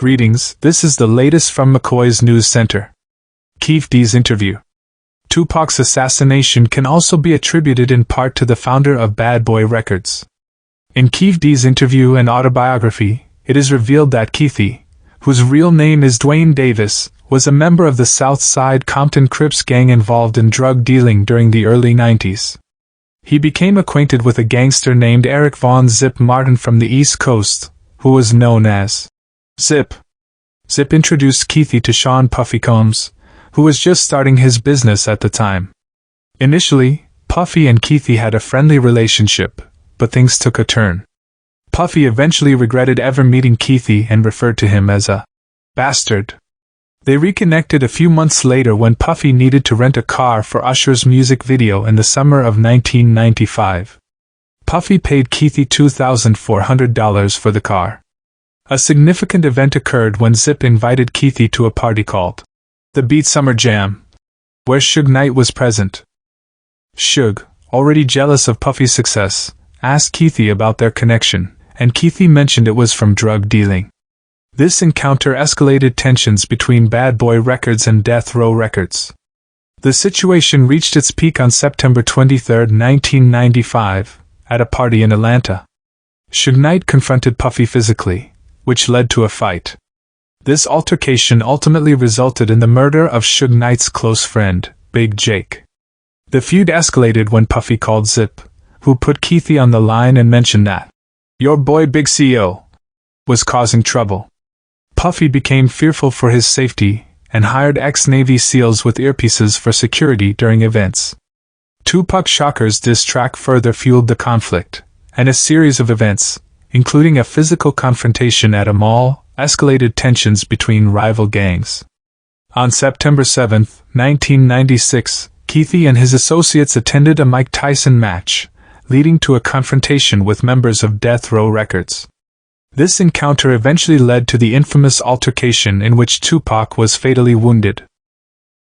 Greetings, this is the latest from Mckoys News Center. Keefe D's interview. Tupac's assassination can also be attributed in part to the founder of Bad Boy Records. In Keefe D's interview and autobiography, it is revealed that Keefe, whose real name is Dwayne Davis, was a member of the South Side Compton Crips gang involved in drug dealing during the early 90s. He became acquainted with a gangster named Eric Vaughn Zip Martin from the East Coast, who was known as Zip. Zip introduced Keefe to Sean Puffy Combs, who was just starting his business at the time. Initially, Puffy and Keefe had a friendly relationship, but things took a turn. Puffy eventually regretted ever meeting Keefe and referred to him as a bastard. They reconnected a few months later when Puffy needed to rent a car for Usher's music video in the summer of 1995. Puffy paid Keefe $2,400 for the car. A significant event occurred when Zip invited Keefe to a party called the Beat Summer Jam, where Suge Knight was present. Suge, already jealous of Puffy's success, asked Keefe about their connection, and Keefe mentioned it was from drug dealing. This encounter escalated tensions between Bad Boy Records and Death Row Records. The situation reached its peak on September 23, 1995, at a party in Atlanta. Suge Knight confronted Puffy physically, which led to a fight. This altercation ultimately resulted in the murder of Suge Knight's close friend, Big Jake. The feud escalated when Puffy called Zip, who put Keefe on the line and mentioned that your boy Big CO was causing trouble. Puffy became fearful for his safety and hired ex-Navy SEALs with earpieces for security during events. Tupac Shakur's diss track further fueled the conflict, and a series of events, including a physical confrontation at a mall, escalated tensions between rival gangs. On September 7, 1996, Keefe and his associates attended a Mike Tyson match, leading to a confrontation with members of Death Row Records. This encounter eventually led to the infamous altercation in which Tupac was fatally wounded.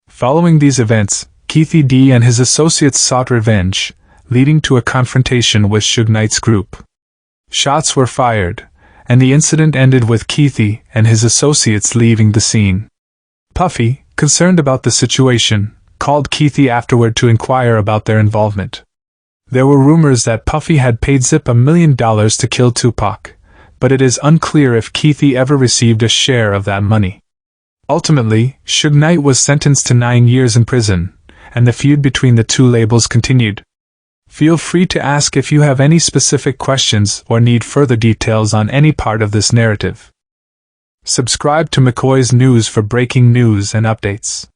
Following these events, Keefe D and his associates sought revenge, leading to a confrontation with Suge Knight's group. Shots were fired, and the incident ended with Keefe and his associates leaving the scene. Puffy, concerned about the situation, called Keefe afterward to inquire about their involvement. There were rumors that Puffy had paid Zip $1 million to kill Tupac, but it is unclear if Keefe ever received a share of that money. Ultimately, Suge Knight was sentenced to 9 years in prison, and the feud between the two labels continued. Feel free to ask if you have any specific questions or need further details on any part of this narrative. Subscribe to Mckoys News for breaking news and updates.